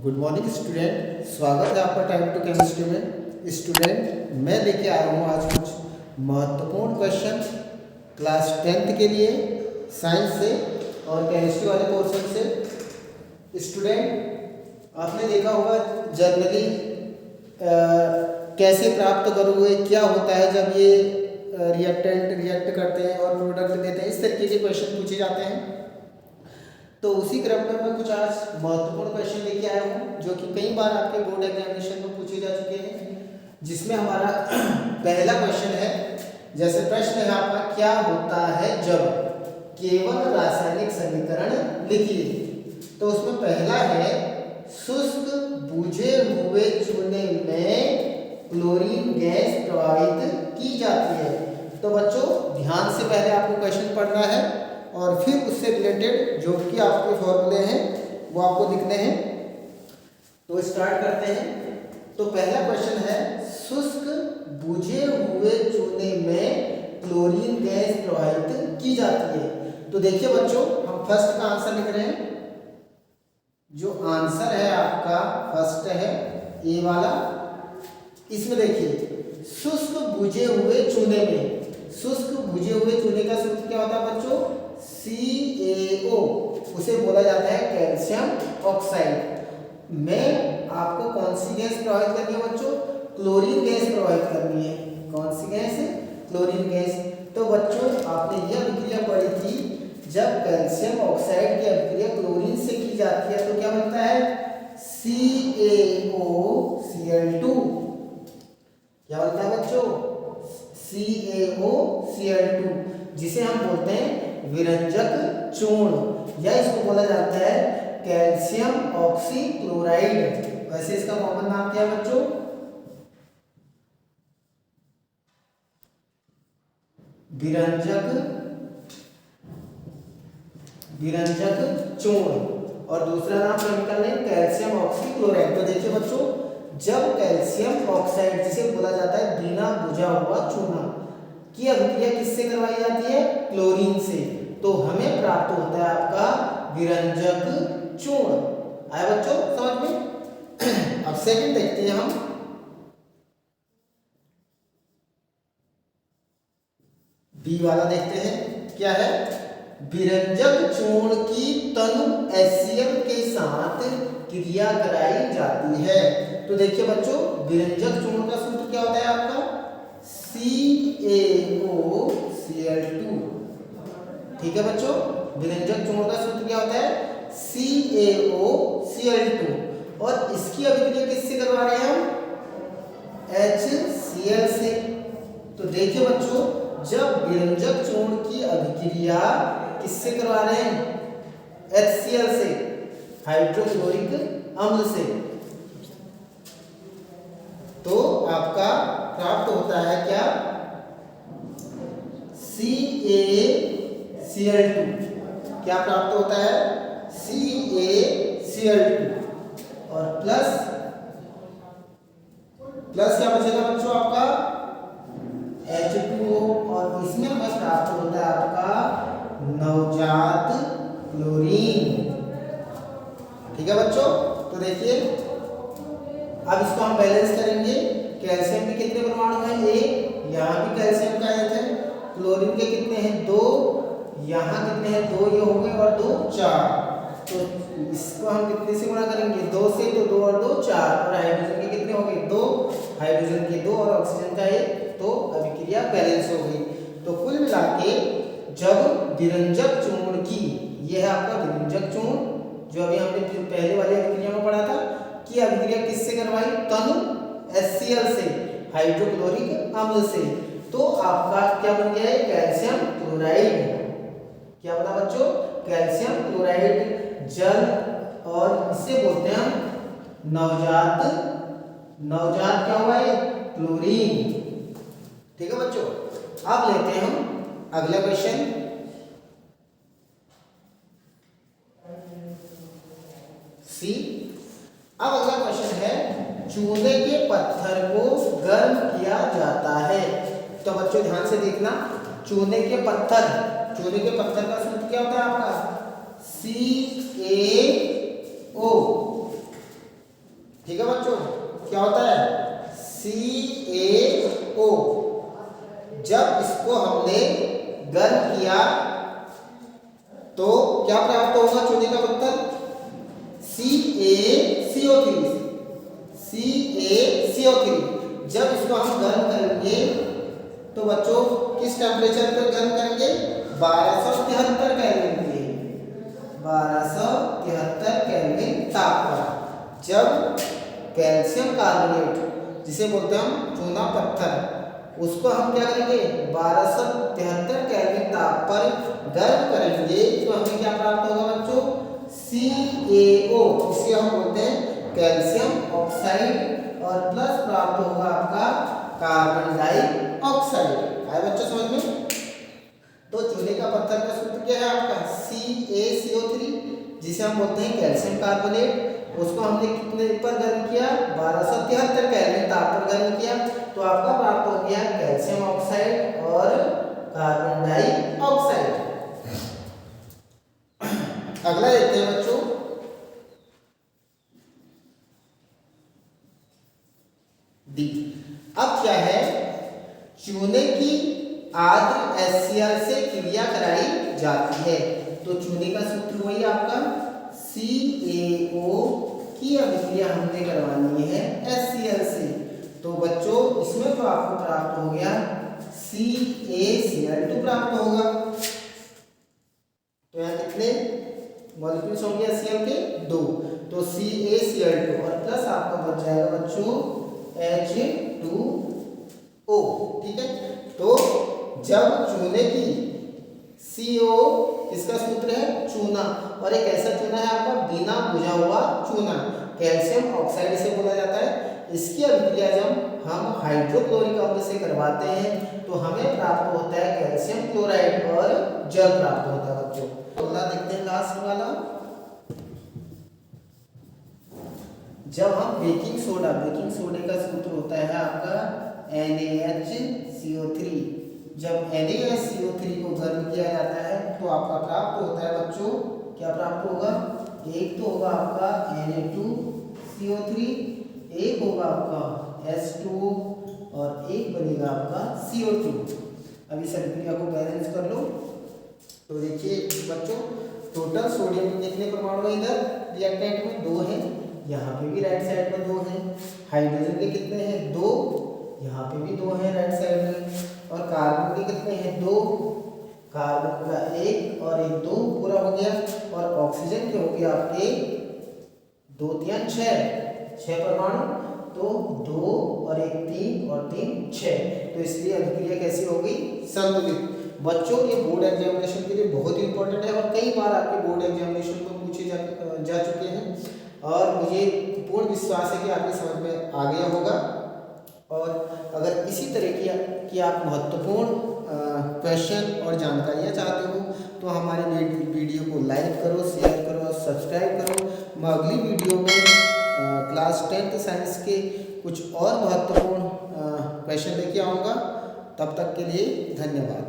Good morning student, स्वागत है आपका टाइम टू केमिस्ट्री में। स्टूडेंट, मैं लेके आया हूँ आज कुछ महत्वपूर्ण क्वेश्चन क्लास 10th के लिए साइंस से और केमिस्ट्री वाले पोर्शन से। स्टूडेंट, आपने देखा होगा जनरली कैसे प्राप्त करोगे, क्या होता है जब ये रिएक्टेंट रिएक्ट करते हैं और प्रोडक्ट देते हैं, इस तरीके के क्वेश्चन पूछे जाते हैं। तो उसी क्रम में मैं कुछ आज महत्वपूर्ण क्वेश्चन लेके आया हूँ जो कि कई बार आपके बोर्ड एग्जामिनेशन में पूछे जा चुके हैं। जिसमें हमारा पहला क्वेश्चन है, जैसे प्रश्न है आपका, क्या होता है जब केवल रासायनिक समीकरण लिखिए। तो उसमें पहला है, शुष्क बुझे हुए चूने में क्लोरीन गैस प्रवाहित की जाती है। तो बच्चों, ध्यान से पहले आपको क्वेश्चन पढ़ना है और फिर उससे रिलेटेड जो कि आपके फॉर्मूले हैं वो आपको दिखने हैं। तो स्टार्ट करते हैं। तो पहला क्वेश्चन है, शुष्क बुझे हुए चूने में क्लोरीन गैस प्रवाहित की जाती है। तो देखिए बच्चों, हम फर्स्ट का आंसर लिख रहे हैं। जो आंसर है आपका फर्स्ट है ए वाला। इसमें देखिए, शुष्क बुझे हुए चूने में, शुष्क बुझे हुए चूने का सूत्र क्या होता है बच्चों? CaO, उसे बोला जाता है कैल्शियम ऑक्साइड। में आपको कौन सी गैस प्रवाहित करनी है बच्चों? क्लोरीन गैस प्रवाहित करनी है। कौन सी गैस? Chlorine gas. तो बच्चों, आपने यह अभिक्रिया पढ़ी थी, जब कैल्शियम ऑक्साइड की अभिक्रिया क्लोरीन से की जाती है तो क्या बनता है? CaOCl2। क्या बनता है बच्चों? CaOCl2, जिसे हम बोलते हैं विरंजक चूर्ण, या इसको बोला जाता है कैल्शियम ऑक्सीक्लोराइड। वैसे इसका कॉमन नाम क्या है बच्चों? विरंजक चूर्ण, और दूसरा नाम केमिकल नेम कैल्शियम ऑक्सीक्लोराइड। तो देखिए बच्चों, जब कैल्शियम ऑक्साइड, जिसे बोला जाता है बिना बुझा हुआ चूना, की अभिक्रिया किससे करवाई जाती है? क्लोरीन से, तो हमें प्राप्त होता है आपका विरंजक चूर्ण। आया बच्चों समझ में? अब सेकंड देखते हैं हम। बी वाला देखते हैं, क्या है? विरंजक चूर्ण की तनु HCl के साथ क्रिया कराई जाती है। तो देखिए बच्चों, विरंजक चूर्ण का सूत्र क्या होता है आपका? CaOCl2। ठीक है बच्चों, विरंजक चूर्ण का सूत्र क्या होता है? CaOCl2। और इसकी अभिक्रिया किससे करवा रहे हैं हम? HCl से। तो देखिए बच्चों, जब विरंजक चूर्ण की अभिक्रिया किससे करवा रहे हैं? HCl से, हाइड्रोक्लोरिक अम्ल से, तो आपका प्राप्त होता है क्या? CaCl2। क्या प्राप्त होता है? CaCl2। और प्लस क्या बचेगा बच्चों आपका? H2O। और इसमें बस प्राप्त होता है आपका नवजात क्लोरीन। ठीक है बच्चों, तो देखिए, अब इसको हम बैलेंस करेंगे। कैल्शियम के कितने परमाणु हैं? एक। यहाँ भी कैल्शियम का एक है। क्लोरीन के कितने हैं? 2। यहाँ कितने हैं? 2 ये हो गए, और 2 4। तो इसको हम कितने से गुणा करेंगे? 2 से, तो 2 और 2 4। और हाइड्रोजन के कितने हो गए? 2। हाइड्रोजन के 2 और ऑक्सीजन का 1। तो अभिक्रिया बैलेंस हो गई। तो कुल मिला के जब विरंजक चूर्ण की, यह है आपका विरंजक चूर्ण, जो अभी हमने पहले वाली अभिक्रिया में पढ़ा था, कि अभिक्रिया किससे करवाई? तनु HCl से, हाइड्रोक्लोरिक अम्ल से। तो आपका क्या बन गया है? Calcium chloride. क्या बना बच्चों? कैल्शियम क्लोराइड जल, और इसे बोलते हैं हम नवजात क्या हुआ है? क्लोरीन। ठीक है बच्चों, अब लेते हैं हम अगला क्वेश्चन। सी। अब अगला क्वेश्चन है, चूने के पत्थर को गर्म किया जाता है। तो बच्चों ध्यान से देखना, चूने के पत्थर का सूत्र क्या होता है आपका? CaO। ठीक है बच्चों, क्या होता है CaO। जब इसको हमने गर्म किया तो क्या प्राप्त होगा चूने का पत्थर CaCO3। जब इसको हम गर्म करेंगे तो बच्चों किस टेम्परेचर पर गर्म करेंगे 1273 केल्विन पे, 1273 केल्विन तापमान। जब कैल्शियम कार्बोनेट जिसे बोलते हैं हम चूना पत्थर, उसको हम क्या करेंगे 1273 केल्विन ताप पर गर्म करेंगे तो हमें क्या प्राप्त होगा बच्चों CaO। इसे हम बोलते हैं कैल्शियम ऑक्साइड और प्लस प्राप्त होगा आपका कार्बन डाइऑक्साइड। आए बच्चों समझ में। तो चूने का पत्थर का सूत्र क्या है आपका CaCO3 जिसे हम बोलते हैं कैल्शियम कार्बोनेट। उसको हमने कितने पर गर्म किया 1273 केल्विन ताप पर गर्म किया तो आपका प्राप्त हो गया कैल्शियम ऑक्साइड और कार्बन डाइऑक्साइड। अगला देखते हैं बच्चों डी। अब क्या है चूने की आद्र HCl से क्रिया कराई जाती है तो चूने का सूत्र वही आपका CaO की अभिक्रिया हमने करवानी है HCl से। तो बच्चों इसमें तो आपको प्राप्त हो गया CaCl2 प्राप्त होगा। तो यहाँ कितने मॉलिक्यूल्स होंगे HCl के 2, तो CaCl2 और प्लस आपका बच जाएगा बच्चों H2O। ठीक है, तो जब चूने की CO इसका सूत्र है चूना और एक ऐसा चूना है आपका बिना बुझा हुआ चूना, कैल्शियम ऑक्साइड इसे बोला जाता है। इसकी अभिक्रिया जब हम हाइड्रोक्लोरिक अम्ल से करवाते हैं तो हमें प्राप्त होता है कैल्शियम क्लोराइड और जल प्राप्त होता है बच्चों। अगला देखते हैं लास्ट वाला। जब हम बेकिंग सोडे का सूत्र होता है आपका NaHCO3। जब NaHCO3 को गर्म किया जाता है तो आपका प्राप्त होता है बच्चों क्या प्राप्त होगा, एक तो होगा आपका Na2CO3, एक होगा आपका H2O और एक बनेगा आपका CO2। अब इस अभिक्रिया को बैलेंस कर लो तो देखिए बच्चों टोटल सोडियम के कितने परमाणु है इधर रिएक्टेंट में 2 हैं, यहाँ पे भी राइट साइड में 2 हैं। हाइड्रोजन के कितने हैं 2, यहाँ पे भी 2 हैं राइट साइड में। और कार्बन के कितने हैं 2, कार्बन का 1 और 1 2 पूरा हो गया। और ऑक्सीजन के हो गया आपके 2 3 6 परमाणु, तो 2 और 1 3 और 3 6। तो इसलिए अभिक्रिया कैसी हो गई संतुलित। बच्चों ये बोर्ड एग्जामिनेशन के लिए बहुत ही इंपॉर्टेंट है और कई बार आपके बोर्ड एग्जामिनेशन में पूछे जा चुके हैं और मुझे पूर्ण विश्वास है कि आपकी समझ में आ गया होगा। और अगर इसी तरह की आप महत्वपूर्ण क्वेश्चन और जानकारियाँ चाहते हो तो हमारे वीडियो को लाइक करो, शेयर करो और सब्सक्राइब करो। मैं अगली वीडियो में क्लास 10th साइंस के कुछ और महत्वपूर्ण क्वेश्चन लेके आऊँगा। तब तक के लिए धन्यवाद।